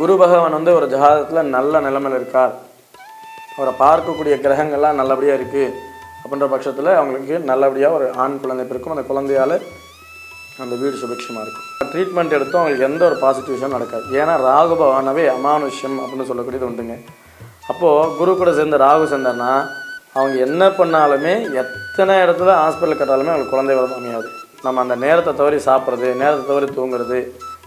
குரு பகவான் வந்து ஒரு ஜாதகத்தில் நல்ல நிலைமையில் இருக்கார், அவரை பார்க்கக்கூடிய கிரகங்கள்லாம் நல்லபடியாக இருக்குது அப்படின்ற பட்சத்தில் அவங்களுக்கு நல்லபடியாக ஒரு ஆண் குழந்தை பிறக்கும். அந்த குழந்தையால் அந்த வீடு சுபிக்ஷமாக இருக்கும். ட்ரீட்மெண்ட் எடுத்தும் அவங்களுக்கு எந்த ஒரு பாசிட்டிவ் விஷயம் நடக்காது. ஏன்னா ராகு பகவானவே அமானுஷ்யம் அப்படின்னு சொல்லக்கூடியது உண்டுங்க. அப்போது குரு கூட சேர்ந்து ராகு சேர்ந்தார்னா அவங்க என்ன பண்ணாலுமே எத்தனை இடத்துல ஹாஸ்பிட்டல் கட்டாலுமே அவங்களுக்கு குழந்தை வரம் அமையாது. நம்ம அந்த நேரத்தை தவறி சாப்பிட்றது, நேரத்தை தவறி தூங்குறது,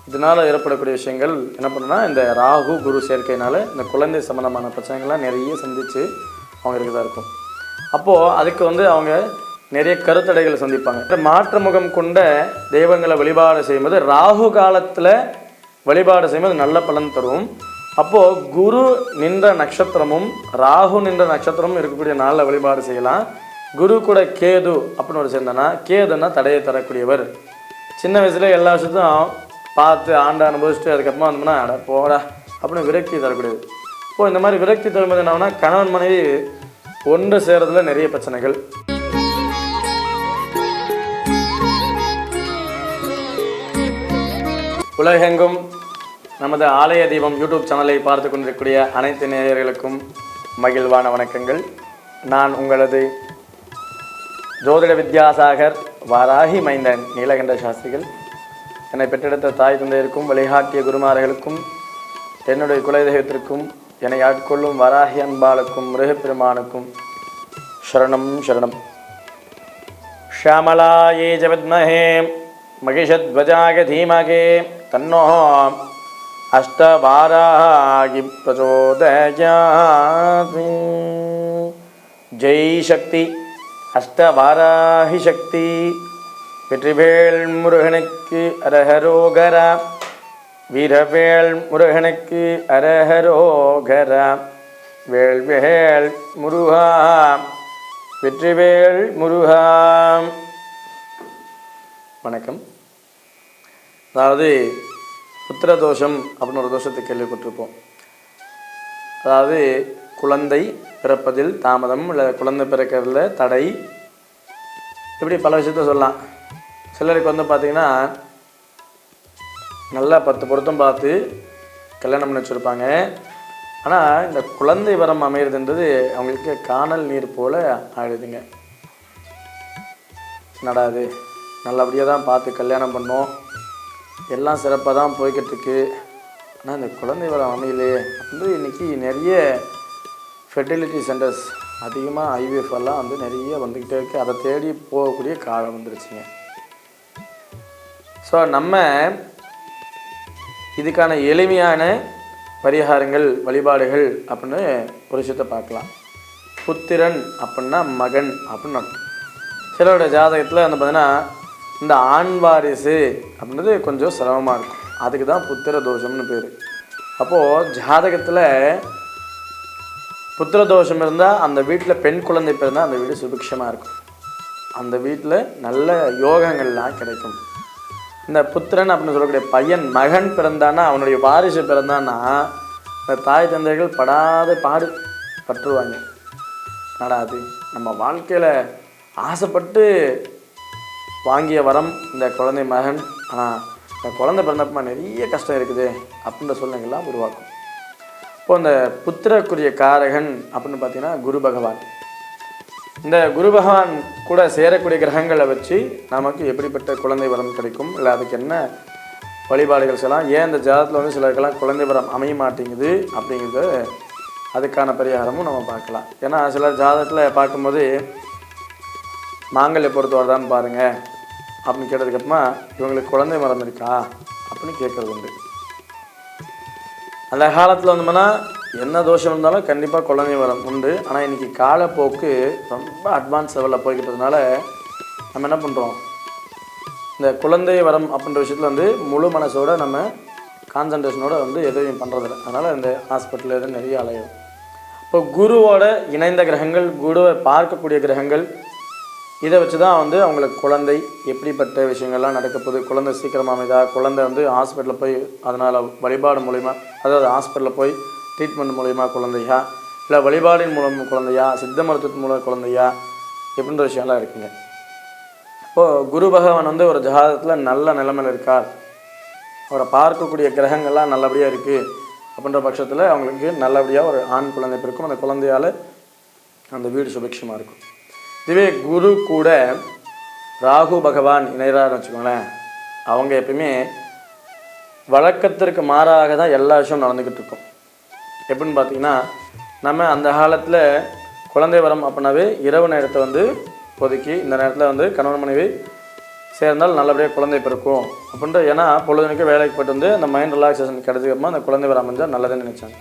இதனால் ஏற்படக்கூடிய விஷயங்கள் என்ன பண்ணுன்னா இந்த ராகு குரு சேர்க்கையினால் இந்த குழந்தை சம்மந்தமான பிரச்சனைகள்லாம் நிறைய சந்தித்து அவங்களுக்கு தான் இருக்கும். அப்போது அதுக்கு வந்து அவங்க நிறைய கருத்தடைகளை சந்திப்பாங்க. மாற்று முகம் கொண்ட தெய்வங்களை வழிபாடு செய்யும்போது ராகு காலத்தில் வழிபாடு செய்யும்போது நல்ல பலன் தரும். அப்போது குரு நின்ற நட்சத்திரமும் ராகு நின்ற நட்சத்திரமும் இருக்கக்கூடிய நாளில் வழிபாடு செய்யலாம். குரு கூட கேது அப்படின்னு ஒரு சேர்ந்தனா, கேதுன்னா தடையை தரக்கூடியவர். சின்ன வயசுல எல்லா விஷயத்தையும் பார்த்து ஆண்டை அனுபவிச்சுட்டு அதுக்கப்புறமா வந்தோம்னா அட போடா அப்படின்னு விரக்தி தரக்கூடியது. இப்போது இந்த மாதிரி விரக்தி தரும்போது என்னன்னா கணவன் மனைவி ஒன்று சேரதுல நிறைய பிரச்சனைகள். உலகெங்கும் நமது ஆலய தீபம் யூடியூப் சேனலை பார்த்து கொண்டிருக்கக்கூடிய அனைத்து நேயர்களுக்கும் மகிழ்வான வணக்கங்கள். நான் உங்களது ஜோதிட வித்யாசாகர் வாராகி மைந்தன் நீலகண்ட சாஸ்திரிகள். என்னை பெற்றெடுத்த தாய் தந்தையருக்கும் வழிகாட்டிய குருமார்களுக்கும் என்னுடைய குலதெய்வத்திற்கும் என்னை ஆட்கொள்ளும் வராகி அன்பாளுக்கும் மிருகப்பெருமானுக்கும் சரணம் சரணம். ஷியாமலாயே ஜவித்மஹே மகிஷத்வஜாய தீமகே தன்னோ அஷ்டவாராகி பிரச்சோதயாத். ஜெய் சக்தி அஷ்டவாராகி சக்தி. வெற்றிவேல் முருகனுக்கு அரஹரோகரா, வீரவேல் முருகனுக்கு அரஹரோகரா. வேல்வேல் முருகா, வெற்றிவேல் முருகா. வணக்கம். அதாவது புத்திர தோஷம் அப்படின்னு ஒரு தோஷத்தை கேள்விப்பட்டிருப்போம். அதாவது குழந்தை பிறப்பதில் தாமதம், இல்லை குழந்தை பிறக்கிறதுல தடை, இப்படி பல விஷயத்த சொல்லலாம். சிலருக்கு வந்து பார்த்திங்கன்னா நல்லா 10 பொருத்தம் பார்த்து கல்யாணம் பண்ணி வச்சுருப்பாங்க. ஆனால் இந்த குழந்தை வரம் அமைகிறதுன்றது அவங்களுக்கு காணல் நீர் போல் ஆகிடுதுங்க. நடாது நல்லபடியாக தான் பார்த்து கல்யாணம் பண்ணோம், எல்லாம் சிறப்பாக தான் போய்கிட்டு இருக்கு, ஆனால் இந்த குழந்தை வரம் அமையலையே அப்படின்னு இன்றைக்கி நிறைய ஃபெர்டிலிட்டி சென்டர்ஸ் அதிகமாக ஐவிஎஃப் எல்லாம் வந்து நிறைய வந்துக்கிட்டே இருக்குது. அதை தேடி போகக்கூடிய காலம் வந்துருச்சுங்க. ஸோ நம்ம இதுக்கான எளிமையான பரிகாரங்கள் வழிபாடுகள் அப்படின்னு ஒரு விஷயத்தை பார்க்கலாம். புத்திரன் அப்படின்னா மகன் அப்படின்னு சிலரோட ஜாதகத்தில் வந்து பார்த்திங்கன்னா இந்த ஆண் வாரிசு அப்படின்றது கொஞ்சம் சிரமமாக இருக்கும். அதுக்கு தான் புத்திர தோஷம்னு பேர். அப்போது ஜாதகத்தில் புத்திர தோஷம் இருந்தால் அந்த வீட்டில் பெண் குழந்தை பிறந்தால் அந்த வீடு சுபிக்ஷமாக இருக்கும், அந்த வீட்டில் நல்ல யோகங்கள்லாம் கிடைக்கும். இந்த புத்திரன் அப்படின்னு சொல்லக்கூடிய பையன் மகன் பிறந்தானா, அவனுடைய வாரிசு பிறந்தான்னா இந்த தாய் தந்தைகள் படாத பாடு பற்றுவாங்க. நடாது நம்ம வாழ்க்கையில் ஆசைப்பட்டு வாங்கிய வரம் இந்த குழந்தை மகன், ஆனால் இந்த குழந்தை பிறந்தப்பமா நிறைய கஷ்டம் இருக்குது அப்படின்ற சூழ்நிலைகள்லாம் உருவாக்கும். இப்போ இந்த புத்திரக்குரிய காரகன் அப்படின்னு பார்த்தீங்கன்னா குரு பகவான். இந்த குரு பகவான் கூட சேரக்கூடிய கிரகங்களை வச்சு நமக்கு எப்படிப்பட்ட குழந்தை வரம் கிடைக்கும், இல்லை அதுக்கு என்ன வழிபாடுகள் செய்யலாம், ஏன் இந்த ஜாதகத்தில் வந்து சிலருக்கெல்லாம் குழந்தை வரம் அமைய மாட்டேங்குது அப்படிங்கிறது அதுக்கான பரிகாரமும் நம்ம பார்க்கலாம். ஏன்னா சிலர் ஜாதகத்தில் பார்க்கும்போது மாங்கல்ய பொறுத்து வருதான்னு பாருங்கள் அப்படின்னு கேட்டதுக்கப்புறமா இவங்களுக்கு குழந்தை வரம் இருக்கா அப்படின்னு கேட்குறது உண்டு. அந்த காலத்தில் வந்தோம்னா என்ன தோஷம் இருந்தாலும் கண்டிப்பாக குழந்தை வரம் உண்டு. ஆனால் இன்றைக்கி காலப்போக்கு ரொம்ப அட்வான்ஸ் லெவலில் போய்கிட்டதுனால நம்ம என்ன பண்ணுறோம், இந்த குழந்தை வரம் அப்படின்ற விஷயத்தில் வந்து முழு மனசோட நம்ம கான்சன்ட்ரேஷனோட வந்து எதுவும் பண்ணுறதில்ல. அதனால் இந்த ஹாஸ்பிட்டலில் எதுவும் நிறைய அலையும். இப்போ குருவோட இணைந்த கிரகங்கள், குருவை பார்க்கக்கூடிய கிரகங்கள், இதை வச்சு தான் வந்து அவங்களுக்கு குழந்தை எப்படிப்பட்ட விஷயங்கள்லாம் நடக்கப்போகுது, குழந்தை சீக்கிரமாக அமைதா, குழந்தை வந்து ஹாஸ்பிட்டலில் போய் அதனால் வழிபாடு மூலிமா, அதாவது ஹாஸ்பிட்டலில் போய் ட்ரீட்மெண்ட் மூலிமா குழந்தையா, இல்லை வழிபாடின் மூலம் குழந்தையா, சித்த மருத்துவத்தின் மூலம் குழந்தையா, எப்படின்ற விஷயம்லாம் இருக்குங்க. இப்போது குரு பகவான் வந்து ஒரு ஜாதகத்தில் நல்ல நிலைமையில் இருக்கார், அவரை பார்க்கக்கூடிய கிரகங்கள்லாம் நல்லபடியாக இருக்குது அப்படின்ற பட்சத்தில் அவங்களுக்கு நல்லபடியாக ஒரு ஆண் குழந்தை பிறக்கும். அந்த குழந்தையால் அந்த வீடு சுபிக்ஷமாக இருக்கும். இதுவே குரு கூட ராகு பகவான் இணைகிறான்னு வச்சுக்கோங்களேன், அவங்க எப்பயுமே வழக்கத்திற்கு மாறாக தான் எல்லா விஷயம் நடந்துக்கிட்டு இருக்கும். எப்படின்னு பார்த்தீங்கன்னா, நம்ம அந்த காலத்தில் குழந்தை வரம் அப்படின்னாவே இரவு நேரத்தை வந்து ஒதுக்கி இந்த நேரத்தில் வந்து கணவன் மனைவி சேர்ந்தால் நல்லபடியாக குழந்தை பிறக்கும் அப்படின்ற, ஏன்னா பொழுதுனுக்கு வேலைக்கு போய்ட்டு வந்து அந்த மைண்ட் ரிலாக்ஸேஷன் கிடைச்சிக்கப்புறமா அந்த குழந்தை வரம் அமைஞ்சால் நல்லதுன்னு நினச்சாங்க.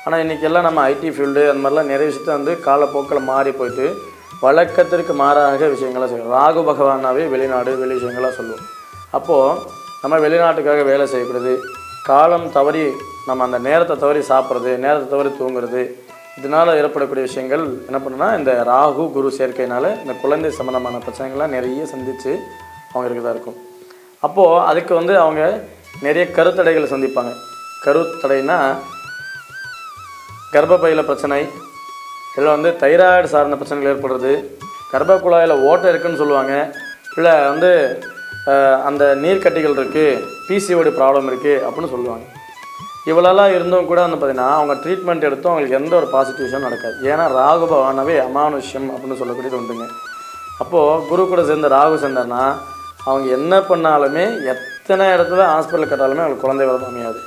ஆனால் இன்றைக்கி எல்லாம் நம்ம ஐடி ஃபீல்டு அந்த மாதிரிலாம் நிறைய விஷயத்தை வந்து காலப்போக்கில் மாறி போயிட்டு வழக்கத்திற்கு மாறாக விஷயங்களாக செய்யணும். ராகு பகவானாவே வெளிநாடு வெளி விஷயங்களாக சொல்லுவோம். அப்போது நம்ம வெளிநாட்டுக்காக வேலை செய்யக்கூடாது, காலம் தவறி நம்ம அந்த நேரத்தை தவறி சாப்பிட்றது, நேரத்தை தவறி தூங்குறது, இதனால் ஏற்படக்கூடிய விஷயங்கள் என்ன பண்ணுன்னா இந்த ராகு குரு சேர்க்கையினால் இந்த குழந்தை சம்மந்தமான பிரச்சனைகள்லாம் நிறைய சந்தித்து அவங்க இருக்கதாக இருக்கும். அப்போது அதுக்கு வந்து அவங்க நிறைய கருத்தடைகளை சந்திப்பாங்க. கருத்தடைனா கர்ப்பப்பையில் பிரச்சனை, இதில் வந்து தைராய்டு சார்ந்த பிரச்சனைகள் ஏற்படுறது, கர்ப்ப குழாயில் ஓட்டை இருக்குதுன்னு சொல்லுவாங்க, இல்லை வந்து அந்த நீர்க்கட்டிகள் இருக்குது, பிசிஓடி ப்ராப்ளம் இருக்குது அப்படின்னு சொல்லுவாங்க. இவ்வளோலாம் இருந்தும் கூட வந்து பார்த்திங்கன்னா அவங்க ட்ரீட்மெண்ட் எடுத்தும் அவங்களுக்கு எந்த ஒரு பாசிட்டிவ் விஷயம் நடக்காது. ஏன்னா ராகு பகவானவே அமானுஷ்யம் அப்படின்னு சொல்லக்கூடியது உண்டுங்க. அப்போது குரு கூட சேர்ந்த ராகு சேர்ந்தார்னா அவங்க என்ன பண்ணாலுமே எத்தனை இடத்துல ஹாஸ்பிட்டல் கட்டாலுமே அவங்களுக்கு குழந்தை வரம் அமையாது.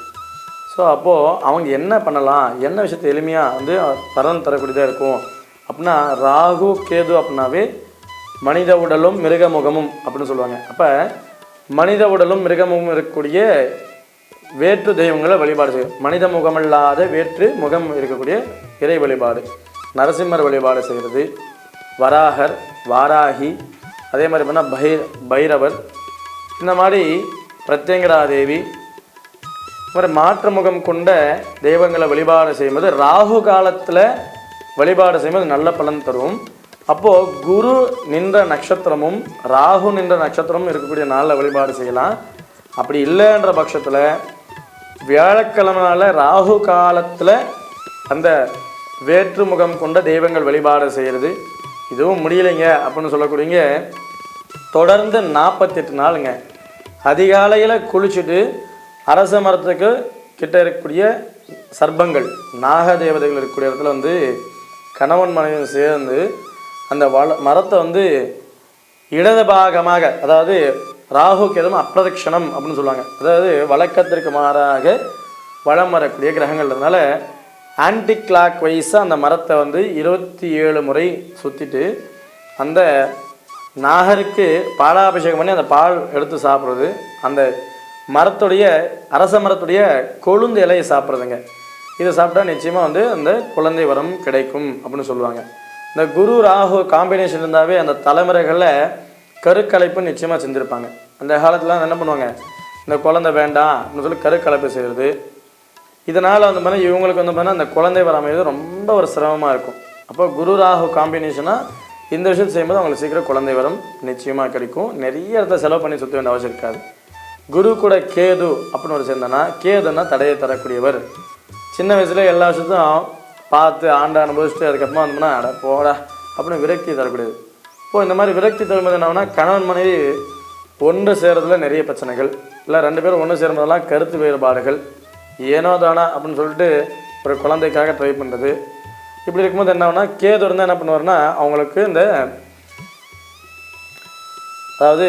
ஸோ அப்போது அவங்க என்ன பண்ணலாம், என்ன விஷயத்தை எளிமையாக வந்து பலன் தரக்கூடியதாக இருக்கும் அப்படின்னா, ராகு கேது அப்படின்னாவே மனித உடலும் மிருக முகமும் அப்படின்னு சொல்லுவாங்க. அப்போ மனித உடலும் மிருகமும் இருக்கக்கூடிய வேற்று தெய்வங்களை வழிபாடு செய்யும். மனித முகமில்லாத வேற்று முகம் இருக்கக்கூடிய இறை வழிபாடு, நரசிம்மர் வழிபாடு செய்கிறது, வராகர், வாராகி, அதே மாதிரி பண்ணால் பைரவர், இந்த மாதிரி பிரத்யங்கரா தேவி, இந்த மாதிரி மாற்று முகம் கொண்ட தெய்வங்களை வழிபாடு செய்யும்போது ராகு காலத்தில் வழிபாடு செய்யும்போது நல்ல பலன் தரும். அப்போது குரு நின்ற நட்சத்திரமும் ராகு நின்ற நட்சத்திரமும் இருக்கக்கூடிய நாளில் வழிபாடு செய்யலாம். அப்படி இல்லைன்ற பட்சத்தில் வியாழக்கிழமைனால ராகு காலத்தில் அந்த வேற்றுமுகம் கொண்ட தெய்வங்கள் வழிபாடு செய்கிறது. இதுவும் முடியலைங்க அப்படின்னு சொல்லக்கூடியங்க தொடர்ந்து 48 நாளுங்க அதிகாலையில் குளிச்சுட்டு அரச மரத்துக்கு கிட்ட இருக்கக்கூடிய சர்ப்பங்கள் நாக தேவதைகள் இருக்கக்கூடிய இடத்துல வந்து கணவன் மனைவி சேர்ந்து அந்த மரத்தை வந்து இடது பாகமாக, அதாவது ராகுக்கு எதுவும் அப்பிரதட்சணம் அப்படின்னு சொல்லுவாங்க, அதாவது வழக்கத்திற்கு மாறாக வளம் வரக்கூடிய கிரகங்கள்னால ஆன்டி கிளாக் வைஸாக அந்த மரத்தை வந்து 27 முறை சுற்றிட்டு அந்த நாகருக்கு பாலாபிஷேகம் பண்ணி அந்த பால் எடுத்து சாப்பிட்றது, அந்த மரத்துடைய அரச மரத்துடைய கொழுந்து இலையை சாப்பிட்றதுங்க. இதை சாப்பிட்டா நிச்சயமாக வந்து அந்த குழந்தை வரம் கிடைக்கும் அப்படின்னு சொல்லுவாங்க. இந்த குரு ராகு காம்பினேஷன் இருந்தாவே அந்த தலைமுறைகளில் கருக்கலைப்பு நிச்சயமாக செஞ்சுருப்பாங்க. அந்த காலத்தில் என்ன பண்ணுவாங்க, இந்த குழந்தை வேண்டாம் அப்படின்னு சொல்லி கருக்கலைப்பு செய்கிறது. இதனால் வந்து பார்த்தீங்கன்னா இவங்களுக்கு வந்து பார்த்தீங்கன்னா அந்த குழந்தை வரம் அமைவது ரொம்ப ஒரு சிரமமாக இருக்கும். அப்போ குரு ராகு காம்பினேஷனாக இந்த விஷயத்தை செய்யும்போது அவங்களுக்கு சீக்கிரம் குழந்தை வரம் நிச்சயமாக கிடைக்கும். நிறைய இடத்த செலவு பண்ணி சுற்ற வேண்டிய அவசியம் இருக்காது. குரு கூட கேது அப்படின்னு ஒரு சேர்ந்தனா, கேதுன்னா தடையை தரக்கூடியவர். சின்ன வயசுல எல்லா விஷயத்தையும் பார்த்து ஆண்டை அனுபவிச்சுட்டு அதுக்கப்புறமா வந்தோம்னா அட போடா அப்படின்னு விரக்தி தரக்கூடியது. இப்போது இந்த மாதிரி விரக்தி தரும்போது என்னன்னா கணவன் மனைவி ஒன்று சேரதுல நிறைய பிரச்சனைகள், இல்லை 2 பேரும் ஒன்று சேரும்போதெல்லாம் கருத்து வேறுபாடுகள், ஏனோ தானா அப்படின்னு சொல்லிட்டு ஒரு குழந்தைக்காக ட்ரை பண்ணுறது. இப்படி இருக்கும்போது என்ன ஆகுனா கேது இருந்தால் என்ன பண்ணுவார்னா அவங்களுக்கு இந்த அதாவது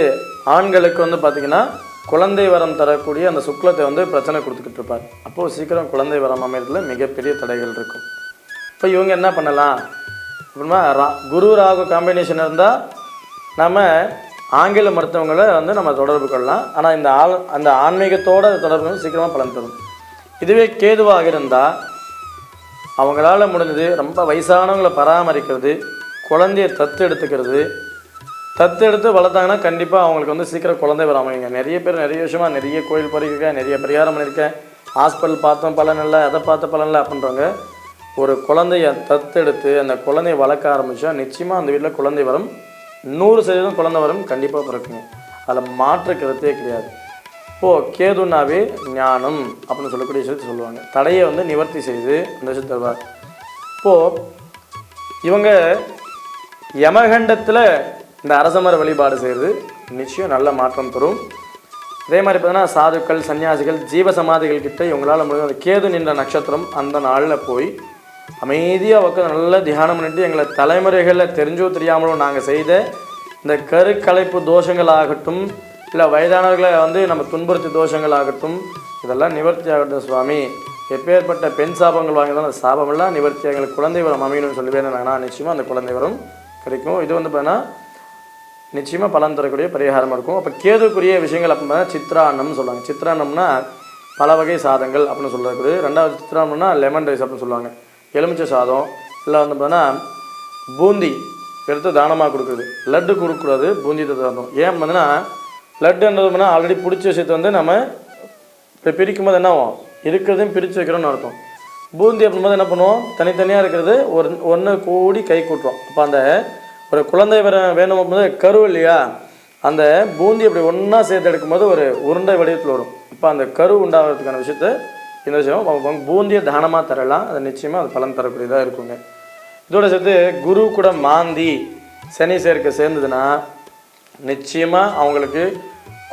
ஆண்களுக்கு வந்து பார்த்திங்கன்னா குழந்தை வரம் தரக்கூடிய அந்த சுக்லத்தை வந்து பிரச்சனை கொடுத்துக்கிட்டு இருப்பார். அப்போது சீக்கிரம் குழந்தை வரம் அமைறதுல மிகப்பெரிய தடைகள் இருக்கும். இப்போ இவங்க என்ன பண்ணலாம் அப்படின்னா குரு ராகு காம்பினேஷன் இருந்தால் நம்ம ஆங்கில மருத்துவங்களை வந்து நம்ம தொடர்பு கொள்ளலாம். ஆனால் இந்த அந்த ஆன்மீகத்தோட தொடர்பு சீக்கிரமாக பலன் தரும். இதுவே கேதுவாக இருந்தால் அவங்களால முடிஞ்சது ரொம்ப வயசானவங்களை பராமரிக்கிறது, குழந்தைய தத்தெடுத்துக்கிறது, தத்தெடுத்து வளர்த்தாங்கன்னா கண்டிப்பாக அவங்களுக்கு வந்து சீக்கிரம் குழந்தை வர அமைங்க. நிறைய பேர் நிறைய விஷயமா நிறைய கோயில் போயிருக்கேன், நிறைய பரிகாரம் பண்ணியிருக்கேன், ஹாஸ்பிட்டல் பார்த்தோம் பலன் இல்லை, அதை பார்த்த பலன் இல்லை அப்படின்றவங்க ஒரு குழந்தைய தத்தெடுத்து அந்த குழந்தைய வளர்க்க ஆரம்பித்தா நிச்சயமாக அந்த வீட்டில் குழந்தை வரும் 100% குழந்தை வரும் கண்டிப்பாக பிறக்குங்க. அதில் மாற்று கருத்தே கிடையாது. இப்போது கேதுனாவே ஞானம் அப்படின்னு சொல்லக்கூடிய விஷயத்தை சொல்லுவாங்க. தடையை வந்து நிவர்த்தி செய்து அந்த விஷயத்தை தருவார். இப்போது இவங்க யமகண்டத்தில் இந்த அரசமர வழிபாடு செய்கிறது நிச்சயம் நல்ல மாற்றம் தரும். அதே மாதிரி பார்த்தீங்கன்னா சாதுக்கள், சன்னியாசிகள், ஜீவசமாதிகள் கிட்ட இவங்களால் முடியும் அந்த கேது நின்ற நட்சத்திரம் அந்த நாளில் போய் அமைதியாக உட்காந்து நல்லா தியானம் பண்ணிட்டு எங்களை தலைமுறைகளில் தெரிஞ்சோ தெரியாமலோ நாங்கள் செய்த இந்த கருக்கலைப்பு தோஷங்கள் ஆகட்டும், இல்லை வயதானவர்களை நம்ம துன்புறுத்தி தோஷங்கள் ஆகட்டும், இதெல்லாம் நிவர்த்தி ஆகட்டும் சுவாமி. எப்பேற்பட்ட பெண் சாபங்கள் வாங்கினாலும் அந்த சாபமெல்லாம் நிவர்த்தி எங்களுக்கு குழந்தை வரம் அமையணும்னு சொல்லி வேணும்னா நிச்சயமாக அந்த குழந்தை வரம் கிடைக்கும். இது பார்த்தீங்கன்னா நிச்சயமாக பலன் தரக்கூடிய பரிகாரமாக இருக்கும். அப்போ கேதுக்குரிய விஷயங்கள் அப்படின்னு சித்ரான்னம்னு சொல்லுவாங்க. சித்ரான்னம்னா பல வகை சாதங்கள் அப்படின்னு சொல்லக்கூடாது. ரெண்டாவது சித்ரான்னம்னா லெமன் ரைஸ் அப்படின்னு சொல்லுவாங்க. எலுமிச்சை சாதம் இல்லை பார்த்தீங்கன்னா பூந்தி எடுத்து தானமாக கொடுக்குறது. லட்டு கொடுக்கக்கூடாது, பூந்தி தரணும். ஏன் பார்த்தீங்கன்னா லட்டுன்றது ஆல்ரெடி பிடிச்ச விஷயத்தை நம்ம இப்போ பிரிக்கும் போது என்ன ஆகும், இருக்கிறதையும் பிரித்து வைக்கிறோன்னு அர்த்தம். பூந்தி அப்படின்போது என்ன பண்ணுவோம், தனித்தனியாக இருக்கிறது ஒன்று கூடி கை கூட்டுறோம். அப்போ அந்த ஒரு குழந்தை வேணும் அப்படின்போது கரு இல்லையா, அந்த பூந்தி அப்படி ஒன்றா சேர்த்து எடுக்கும்போது ஒரு உருண்டை வடிவத்தில் வரும். இப்போ அந்த கரு உண்டாகிறதுக்கான விஷயத்தை இந்த விஷயம் பூந்தியை தானமாக தரலாம். அது நிச்சயமாக அது பலன் தரக்கூடியதாக இருக்குங்க. இதோட சேர்த்து குரு கூட மாந்தி சனி சேர்க்கை சேர்ந்ததுன்னா நிச்சயமாக அவங்களுக்கு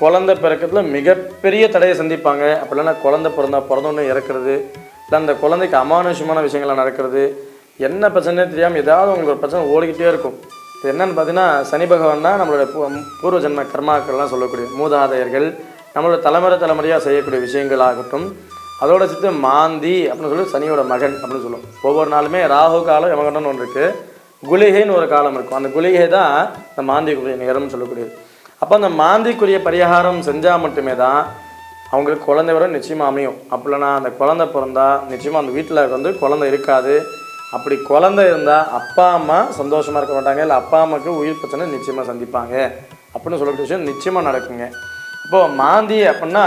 குழந்தை பிறக்கிறதுல மிகப்பெரிய தடையை சந்திப்பாங்க. அப்படி இல்லைன்னா குழந்தை பிறந்தோன்னு இறக்குறது, இல்லை அந்த குழந்தைக்கு அமானுஷமான விஷயங்கள்லாம் நடக்கிறது, என்ன பிரச்சனையே தெரியாமல் ஏதாவது உங்களுக்கு ஒரு பிரச்சனை ஓடிக்கிட்டே இருக்கும். இது என்னென்னு பார்த்தீங்கன்னா சனி பகவான் தான் நம்மளோட பூர்வ ஜென்ம கர்மாக்கள்லாம் சொல்லக்கூடிய மூதாதையர்கள், நம்மளோட தலைமுறையாக செய்யக்கூடிய விஷயங்கள் ஆகட்டும். அதோட சேர்த்து மாந்தி அப்படின்னு சொல்லி சனியோட மகன் அப்படின்னு சொல்லுவோம். ஒவ்வொரு நாளுமே ராகு காலம் யமகண்டம்னு ஒன்று இருக்குது, குளிகைன்னு ஒரு காலம் இருக்கும். அந்த குளிகை தான் இந்த மாந்திக்குரிய நேரம்னு சொல்லக்கூடியது. அப்போ அந்த மாந்திக்குரிய பரிகாரம் செஞ்சால் மட்டுமே தான் அவங்களுக்கு குழந்தை வர நிச்சயமாக அமையும். அப்படி இல்லைனா அந்த குழந்தை பிறந்தா நிச்சயமாக அந்த வீட்டில் குழந்தை இருக்காது. அப்படி குழந்தை இருந்தால் அப்பா அம்மா சந்தோஷமாக இருக்க மாட்டாங்க, இல்லை அப்பா அம்மாவுக்கு உயிர் பிரச்சனை நிச்சயமாக சந்திப்பாங்க அப்படின்னு சொல்லக்கூடிய விஷயம் நிச்சயமாக நடக்குங்க. இப்போது மாந்தி அப்படின்னா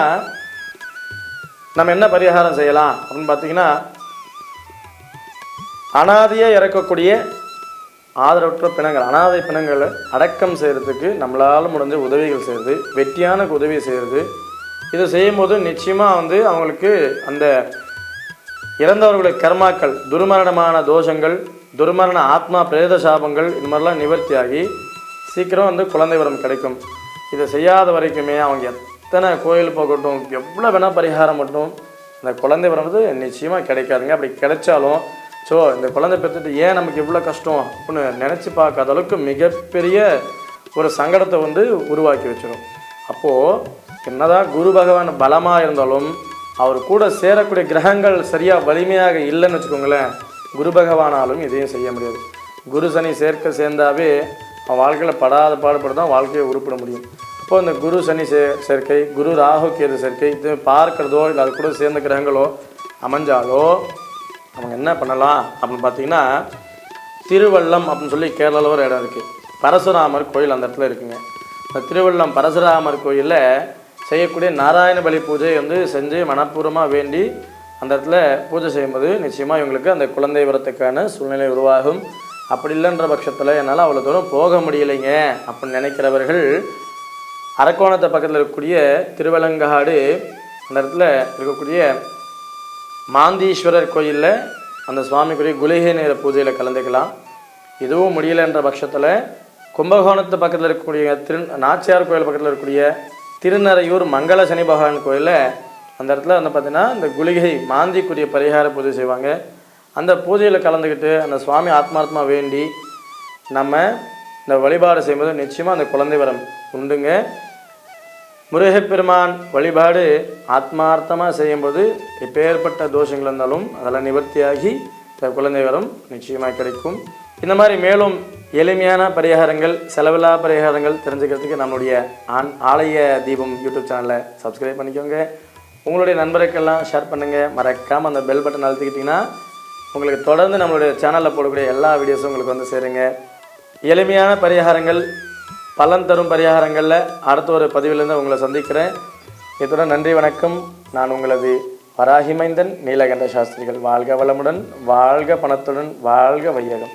நம்ம என்ன பரிகாரம் செய்யலாம் அப்படின்னு பார்த்தீங்கன்னா, அனாதையாக இறக்கக்கூடிய ஆதரவற்ற பிணங்கள், அனாதை பிணங்களை அடக்கம் செய்கிறதுக்கு நம்மளால் முடிஞ்ச உதவிகள் செய்கிறது, வெட்டியானுக்கு உதவி செய்கிறது. இதை செய்யும்போது நிச்சயமாக அவங்களுக்கு அந்த இறந்தவர்களுடைய கர்மாக்கள், துர்மரணமான தோஷங்கள், துர்மரண ஆத்மா பிரேத சாபங்கள் இது மாதிரிலாம் நிவர்த்தியாகி சீக்கிரம் குழந்தை வரம் கிடைக்கும். இதை செய்யாத வரைக்குமே அவங்க எத்தனை கோயில் போகட்டும், எவ்வளோ வேணால் பரிகாரம் மட்டும் இந்த குழந்தை வரம் நிச்சயமாக கிடைக்காதுங்க. அப்படி கிடைச்சாலும் இந்த குழந்தை பெற்றுட்டு ஏன் நமக்கு இவ்வளோ கஷ்டம் அப்படின்னு நினச்சி பார்க்காத அளவுக்கு மிகப்பெரிய ஒரு சங்கடத்தை உருவாக்கி வச்சிடும். அப்போது என்னதான் குரு பகவான் பலமாக இருந்தாலும் அவர் கூட சேரக்கூடிய கிரகங்கள் சரியாக வலிமையாக இல்லைன்னு வச்சுக்கோங்களேன், குரு பகவானாலும் இதையும் செய்ய முடியாது. குரு சனி சேர்ந்தாவே அவன் வாழ்க்கையில் படாத பாடுபடுதான் வாழ்க்கையை உருப்பிட முடியும். அப்போது இந்த குரு சனி சேர்க்கை, குரு ராகு கேது சேர்க்கை இது பார்க்குறதோ இல்லை அது கூட சேர்ந்த கிரகங்களோ அமைஞ்சாலோ அவங்க என்ன பண்ணலாம் அப்படின்னு பார்த்தீங்கன்னா, திருவள்ளம் அப்படின்னு சொல்லி கேரளாவில் ஒரு இடம் இருக்குது. பரசுராமர் கோயில் அந்த இடத்துல இருக்குங்க. இந்த திருவள்ளம் பரசுராமர் கோயிலில் செய்யக்கூடிய நாராயண பலி பூஜை செஞ்சு மனப்பூர்வமாக வேண்டி அந்த இடத்துல பூஜை செய்யும்போது நிச்சயமாக இவங்களுக்கு அந்த குழந்தை வரத்துக்கான சூழ்நிலை உருவாகும். அப்படி இல்லைன்ற பட்சத்தில் என்னால் அவ்வளோ தூரம் போக முடியலைங்க அப்படின்னு நினைக்கிறவர்கள் அரக்கோணத்தை பக்கத்தில் இருக்கக்கூடிய திருவலங்காடு அந்த இடத்துல இருக்கக்கூடிய மாந்தீஸ்வரர் கோயிலில் அந்த சுவாமிக்குரிய குளிகை நேர பூஜையில் கலந்துக்கலாம். இதுவும் முடியலைன்ற பட்சத்தில் கும்பகோணத்து பக்கத்தில் இருக்கக்கூடிய நாச்சியார் கோயில் பக்கத்தில் இருக்கக்கூடிய திருநறையூர் மங்கள சனி பகவான் கோயிலில் அந்த இடத்துல பார்த்திங்கன்னா இந்த குளிகை மாந்திக்குரிய பரிகார பூஜை செய்வாங்க. அந்த பூஜையில் கலந்துக்கிட்டு அந்த சுவாமி ஆத்மார்த்தமாக வேண்டி நம்ம இந்த வழிபாடு செய்யும்போது நிச்சயமாக அந்த குழந்தை வரம் உண்டுங்க. முருகப்பெருமான் வழிபாடு ஆத்மார்த்தமாக செய்யும்போது எப்பேற்பட்ட தோஷங்கள் இருந்தாலும் அதெல்லாம் நிவர்த்தியாகி குழந்தை வரம் நிச்சயமாக கிடைக்கும். இந்த மாதிரி மேலும் எளிமையான பரிகாரங்கள், செலவில்லா பரிகாரங்கள் தெரிஞ்சுக்கிறதுக்கு நம்மளுடைய ஆலய தீபம் யூடியூப் சேனலை சப்ஸ்கிரைப் பண்ணிக்கோங்க. உங்களுடைய நண்பருக்கெல்லாம் ஷேர் பண்ணுங்கள். மறக்காமல் அந்த பெல் பட்டன் அழுத்திக்கிட்டிங்கன்னா உங்களுக்கு தொடர்ந்து நம்மளுடைய சேனலில் போடக்கூடிய எல்லா வீடியோஸும் உங்களுக்கு சேருங்க. எளிமையான பரிகாரங்கள், பலன் தரும் பரிகாரங்களில் அடுத்த ஒரு பதிவிலிருந்து உங்களை சந்திக்கிறேன். இத்துடன் நன்றி, வணக்கம். நான் உங்களது வராகிமைந்தன் நீலகண்ட சாஸ்திரிகள். வாழ்க வளமுடன், வாழ்க பணத்துடன், வாழ்க வையகம்.